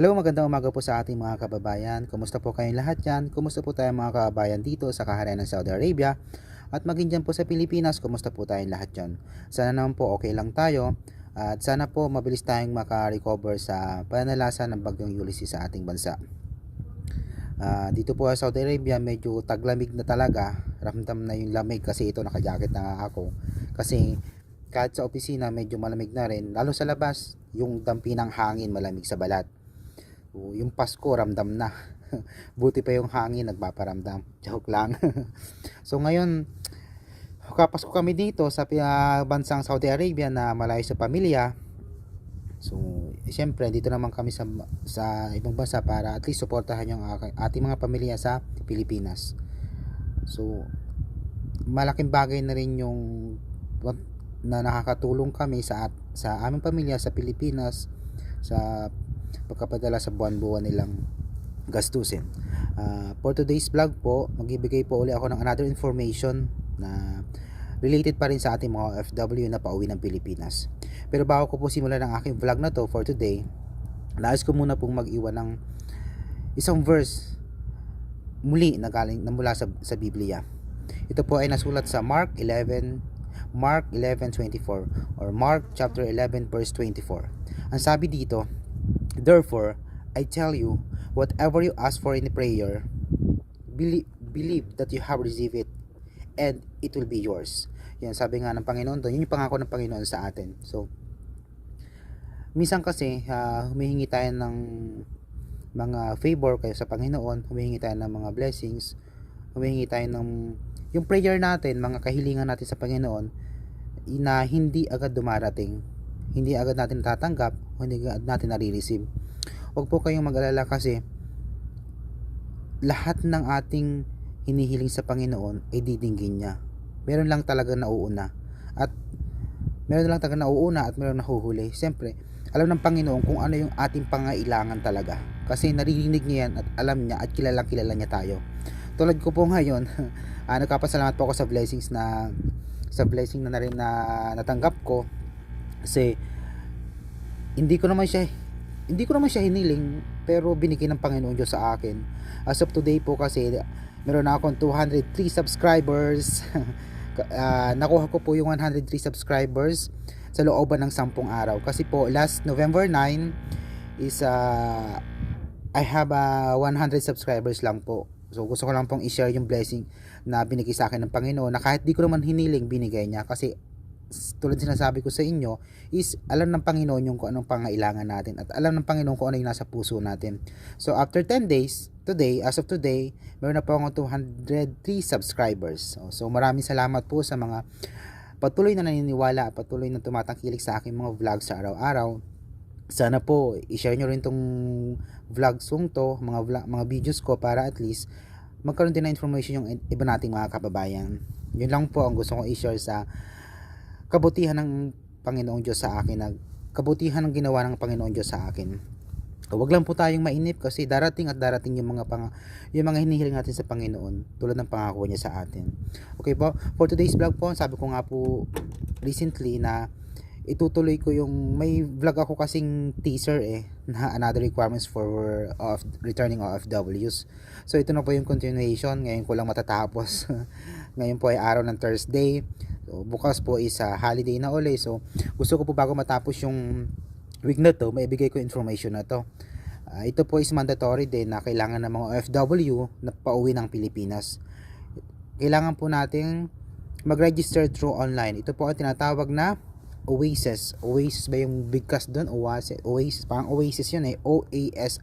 Hello, magandang umaga po sa ating mga kababayan. Kumusta po kayong lahat dyan? Kumusta po tayo mga kababayan dito sa kaharian ng Saudi Arabia? At maging dyan po sa Pilipinas, kumusta po tayong lahat dyan? Sana naman po okay lang tayo. At sana po mabilis tayong maka-recover sa pananalasa ng bagyong Ulysses sa ating bansa. Dito po sa Saudi Arabia, medyo taglamig na talaga. Ramdam na yung lamig kasi ito, naka-jacket na nga ako. Kasi kahit sa opisina medyo malamig na rin. Lalo sa labas, yung dampi ng hangin malamig sa balat. Yung Pasko ramdam na. Buti pa yung hangin nagpaparamdam. Joke lang. So ngayon, kapasko kami dito sa bansang Saudi Arabia na malayo sa pamilya. So siyempre dito naman kami sa ibang bansa para at least suportahan yung ating mga pamilya sa Pilipinas. So malaking bagay na rin yung na nakakatulong kami sa aming pamilya sa Pilipinas sa pagkapadala sa buwan-buwan nilang gastusin. For today's vlog po, magbibigay po ulit ako ng another information na related pa rin sa ating mga OFW na pauwi ng Pilipinas. Pero bago ko po simulan ang aking vlog na to for today, nais ko muna pong mag-iwan ng isang verse muli na mula sa Biblia. Ito po ay nasulat sa Mark 11:24 or Mark chapter 11 verse 24. Ang sabi dito, "Therefore, I tell you, whatever you ask for in prayer, believe that you have received it, and it will be yours." Yan, sabi nga ng Panginoon doon, yun yung pangako ng Panginoon sa atin. So, minsan kasi, humihingi tayo ng mga favor kayo sa Panginoon, humihingi tayo ng mga blessings, humihingi tayo ng yung prayer natin, mga kahilingan natin sa Panginoon, na hindi agad dumarating, hindi agad natin natatanggap, hindi agad natin nare-receive. Huwag po kayong mag-alala kasi lahat ng ating hinihiling sa Panginoon ay didinggin niya. Meron lang talaga nauuna at meron nahuhuli. Siyempre, alam ng Panginoon kung ano yung ating pangailangan talaga kasi naririnig niya yan at alam niya at kilala niya tayo. Tulad ko po ngayon, nagpapasalamat po ako sa blessing na natanggap ko kasi hindi ko naman siya hiniling pero binigay ng Panginoon Diyos sa akin. As of today po kasi meron na akong 203 subscribers. Nakuha ko po yung 103 subscribers sa looban ng 10 araw kasi po last November 9 is I have 100 subscribers lang po. So gusto ko lang pong i-share yung blessing na binigay sa akin ng Panginoon na kahit di ko naman hiniling, binigay niya kasi tulad sinasabi ko sa inyo is alam ng Panginoon yung kung anong pangailangan natin at alam ng Panginoon kung ano yung nasa puso natin. So after 10 days, as of today, meron na po akong 203 subscribers. So maraming salamat po sa mga patuloy na naniniwala, patuloy na tumatangkilik sa aking mga vlogs sa araw-araw. Sana po i-share nyo rin tong vlogs to, mga videos ko para at least magkaroon din ng information yung iba nating mga kababayan. Yun lang po ang gusto kong i-share sa kabutihan ng Panginoong Diyos sa akin, kabutihan ng ginawa ng Panginoong Diyos sa akin. Huwag lang po tayong mainip kasi darating yung mga hinihiling natin sa Panginoon tulad ng pangako niya sa atin. Okay po, for today's vlog po, sabi ko nga po recently na itutuloy ko yung may vlog ako kasing teaser na another requirements for returning OFWs. So ito na po yung continuation, ngayon ko lang matatapos. Ngayon po ay araw ng Thursday. So, bukas po is holiday na uli. So, gusto ko po bago matapos yung week na to, maibigay ko information na to. Ito po is mandatory din na kailangan ng mga OFW na pauwi ng Pilipinas. Kailangan po nating mag-register through online. Ito po ang tinatawag na Oasis. Oasis ba yung bigkas doon? Oasis. Parang Oasis yun OASIS.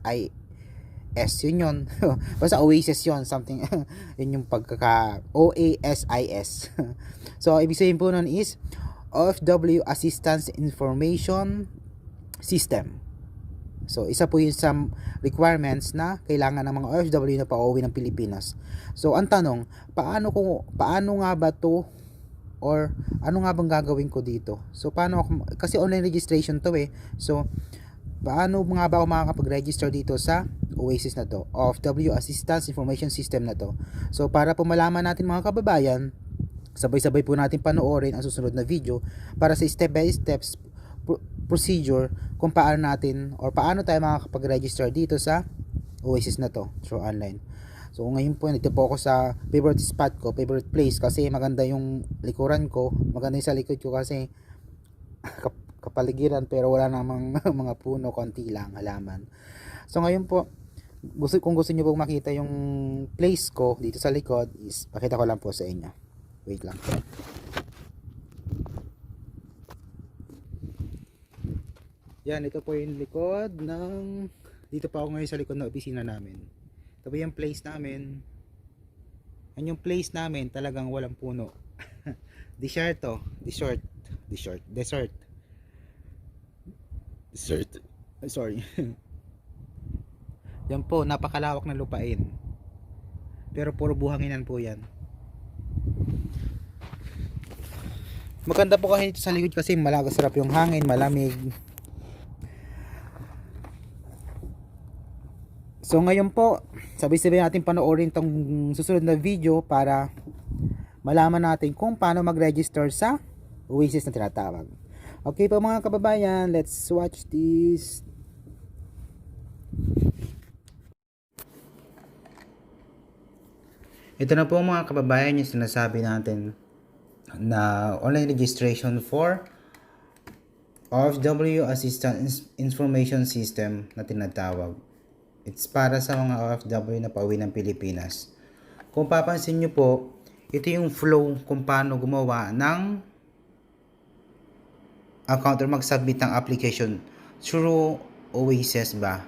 Yun. Basta Oasis yun. Something. Yun yung OASIS. So, ibig sabihin po nun is OFW Assistance Information System. So, isa po yun sa requirements na kailangan ng mga OFW na pauwi ng Pilipinas. So, ang tanong, paano nga ba to or ano nga bang gagawin ko dito? So, paano ako, kasi online registration to So, paano nga ba ako makakapag-register dito sa Oasis na to, OFW Assistance Information System na to? So, para po malaman natin mga kababayan, sabay-sabay po natin panoorin ang susunod na video para sa step by steps procedure kung paano natin or paano tayo makakapag-register dito sa Oasis na to through online. So ngayon po nito po ako sa favorite spot ko, favorite place kasi maganda yung likuran ko, maganda yung sa likod ko kasi kapaligiran pero wala namang mga puno, konti lang halaman. So ngayon po kung gusto niyo po makita yung place ko dito sa likod is pakita ko lang po sa inyo. Wait lang. Yan, ito po yung likod ng dito pa ako ngayon sa likod ng opisina namin. Ito po yung place namin. Yan yung place namin, talagang walang puno. Desert to. Desert. Sorry. Yan po, napakalawak na lupain. Pero puro buhanginan po yan. Maganda po kasi ito sa likod kasi sarap yung hangin, malamig. So ngayon po, sabay-sabay natin panoorin tong susunod na video para malaman natin kung paano mag-register sa Oasis na tinatawag. Okay po mga kababayan, let's watch this. Ito na po mga kababayan yung sinasabi natin na online registration for OFW Assistance Information System na tinatawag. It's para sa mga OFW na pauwi ng Pilipinas. Kung papansin nyo po, ito yung flow kung paano gumawa ng account or mag-submit ng application through Oasis ba.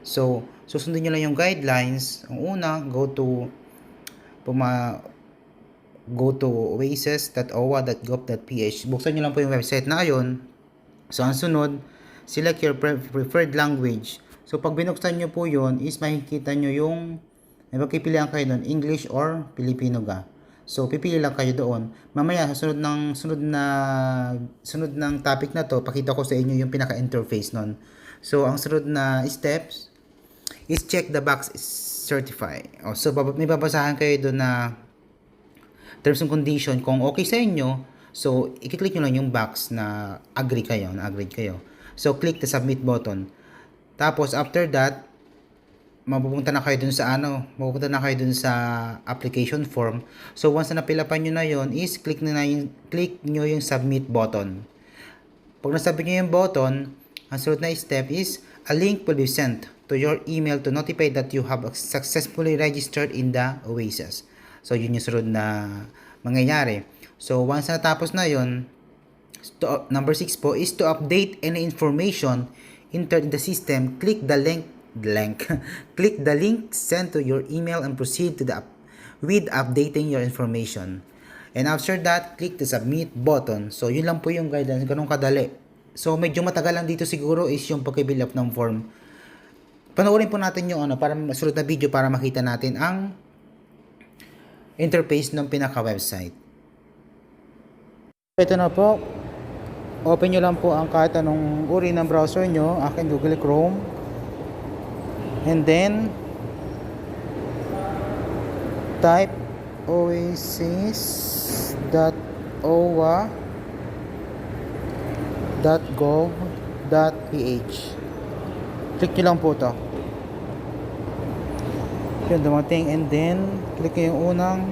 So, susundin nyo lang yung guidelines. Ang una, go to oasis.owa.gov.ph. Buksan nyo lang po yung website na yun. So, ang sunod, select your preferred language. So, pag binuksan nyo po yun, is makikita nyo yung may pagpipilian kayo doon, English or Filipino ga. So, pipili lang kayo doon. Mamaya, sa sunod ng topic na to, pakita ko sa inyo yung pinaka-interface nun. So, ang sunod na steps is check the box certify. So, may babasahan kayo doon na terms and condition. Kung okay sa inyo, so, i-click nyo lang yung box na agree kayo. So, click the submit button. Tapos after that, mapupunta na kayo dun sa application form. So once na napilapan nyo na yon, is click nyo yung submit button. Pag nasabi nyo yung button, ang sunod na step is a link will be sent to your email to notify that you have successfully registered in the Oasis. So yun yung sunod na mangyayari. So once na natapos na yon, number 6 po is to update any information entered in the system. Click the link sent to your email and proceed with updating your information. And after that, click the submit button. So yun lang po yung guidance, ganun kadali. So medyo matagal lang dito siguro is yung pag-fill up ng form. Panoorin po natin yung para masunod na video para makita natin ang interface ng pinaka-website. Ito na po. Open nyo lang po ang kahit anong uri ng browser nyo. Akin Google Chrome. And then type oasis.owa.gov.ph. Click nyo lang po ito. Yun, dumating. And then click nyo yung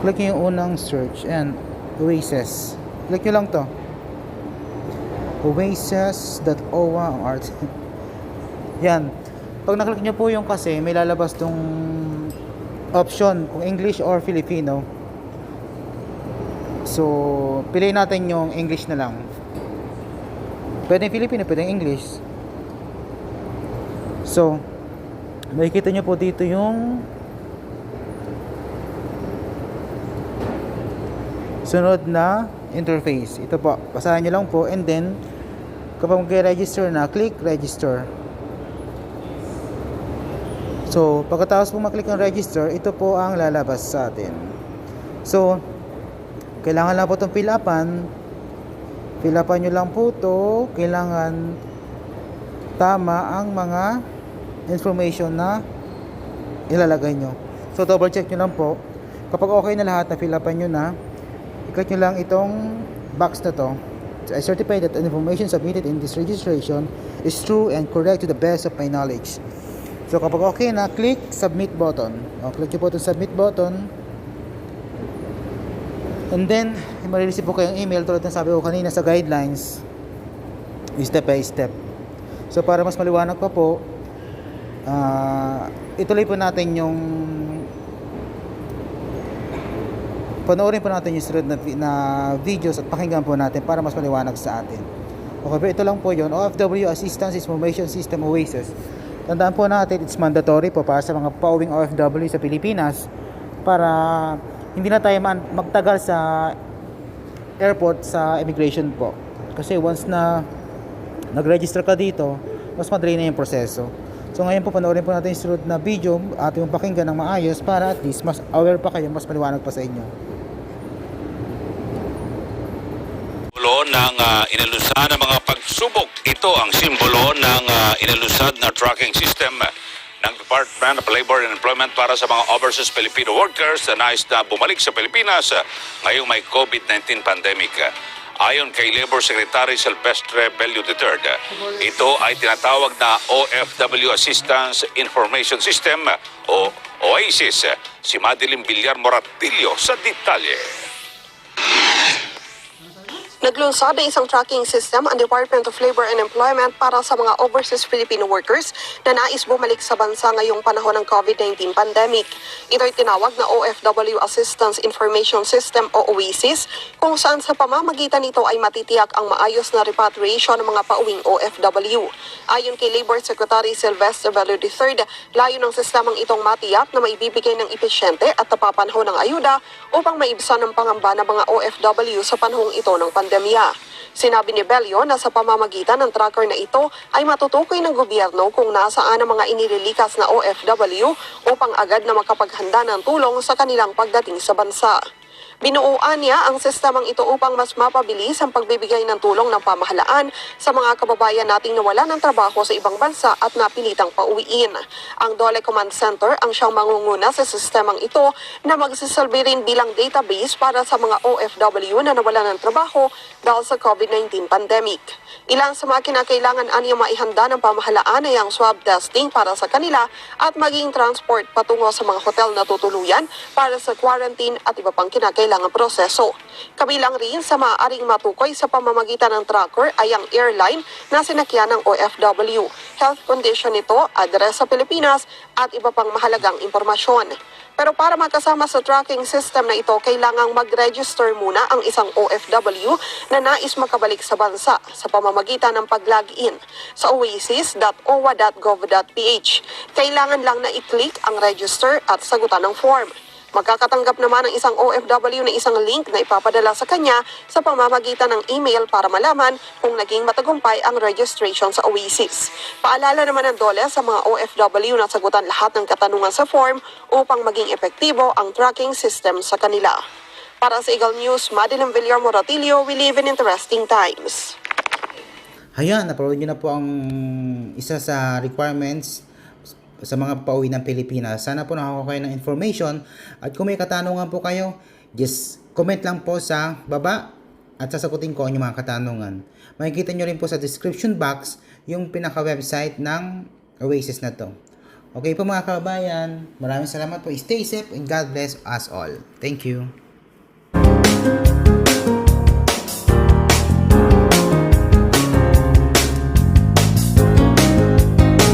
click nyo yung unang search. And Oasis. Click nyo lang to. Oasis.owa.art. Yan. Pag naklik nyo po yung kasi, may lalabas tong option kung English or Filipino. So, piliin natin yung English na lang. Pwedeng Filipino, pwedeng English. So, makikita nyo po dito yung sunod na interface. Ito po, basahan nyo lang po and then kapag mag-register na, click register. So, pagkatapos po maklik ng register, ito po ang lalabas sa atin. So, kailangan lang po itong fill upan. Fill upan nyo lang po ito. Kailangan tama ang mga information na ilalagay nyo. So, double check nyo lang po. Kapag okay na lahat, na fill upan nyo na, I-click nyo lang itong box na to. I certify that the information submitted in this registration is true and correct to the best of my knowledge. So kapag okay na, click submit button. Click nyo po itong submit button. And then, marireceive po kayong email tulad ng sabi ko kanina sa guidelines. Step by step. So para mas maliwanag pa po, ituloy po natin yung panoorin po natin yung sunod na videos at pakinggan po natin para mas maliwanag sa atin. Okay, pero ito lang po yun. OFW Assistance Information System OASIS. Tandaan po natin, it's mandatory po para sa mga pauwing OFW sa Pilipinas para hindi na tayo magtagal sa airport sa immigration po. Kasi once na nag-register ka dito, mas madali na yung proseso. So ngayon po panoorin po natin yung sunod na video at yung pakinggan ng maayos para at least mas aware pa kayo, mas maliwanag pa sa inyo. Ng inalusad na mga pagsubok. Ito ang simbolo ng inalusad na tracking system ng Department of Labor and Employment para sa mga overseas Filipino workers na nais na bumalik sa Pilipinas ngayong may COVID-19 pandemic. Ayon kay Labor Secretary Silvestre Bello III, ito ay tinatawag na OFW Assistance Information System o OASIS. Si Madeline Villar Moratillo sa detalye. Naglunsad ng isang tracking system ang Department of Labor and Employment para sa mga overseas Filipino workers na nais bumalik sa bansa ngayong panahon ng COVID-19 pandemic. Ito'y tinawag na OFW Assistance Information System o OASIS, kung saan sa pamamagitan nito ay matitiyak ang maayos na repatriation ng mga pauwing OFW. Ayon kay Labor Secretary Silvestre Bello III, layo ng sistemang itong matiyak na maibibigay ng epesyente at napapanahon ng ayuda upang maibsan ang pangamba ng mga OFW sa panahong ito ng pandemya. Sinabi ni Bello na sa pamamagitan ng tracker na ito ay matutukoy ng gobyerno kung nasaan ang mga inililikas na OFW upang agad na makapaghanda ng tulong sa kanilang pagdating sa bansa. Binuuan niya ang sistemang ito upang mas mapabilis ang pagbibigay ng tulong ng pamahalaan sa mga kababayan nating nawala ng trabaho sa ibang bansa at napilitang pauwiin. Ang DOLE Command Center ang siyang mangunguna sa sistemang ito na magsisilbi rin bilang database para sa mga OFW na nawala ng trabaho dahil sa COVID-19 pandemic. Ilang sa mga kinakailangan aniya maihanda ng pamahalaan ay ang swab testing para sa kanila at maging transport patungo sa mga hotel na tutuluyan para sa quarantine at iba pang kinakailangan proseso. Kabilang rin sa maaaring matukoy sa pamamagitan ng tracker ay ang airline na sinakyan ng OFW, health condition nito, address sa Pilipinas at iba pang mahalagang impormasyon. Pero para makasama sa tracking system na ito, kailangang mag-register muna ang isang OFW na nais makabalik sa bansa sa pamamagitan ng pag-login sa oasis.owa.gov.ph. Kailangan lang na i-click ang register at sagutan ng form. Magkakatanggap naman ang isang OFW na isang link na ipapadala sa kanya sa pamamagitan ng email para malaman kung naging matagumpay ang registration sa Oasis. Paalala naman ng DOLE sa mga OFW na sagutan lahat ng katanungan sa form upang maging epektibo ang tracking system sa kanila. Para sa Eagle News, Madeline Villar Moratillo, we live in interesting times. Ayan, napanood nyo na po ang isa sa requirements sa mga pauwi ng Pilipinas. Sana po nakakuha kayo ng information at kung may katanungan po kayo, just comment lang po sa baba at sasagutin ko ang inyong mga katanungan. Makikita nyo rin po sa description box yung pinaka-website ng Oasis na to. Okay po mga kababayan, maraming salamat po. Stay safe and God bless us all. Thank you.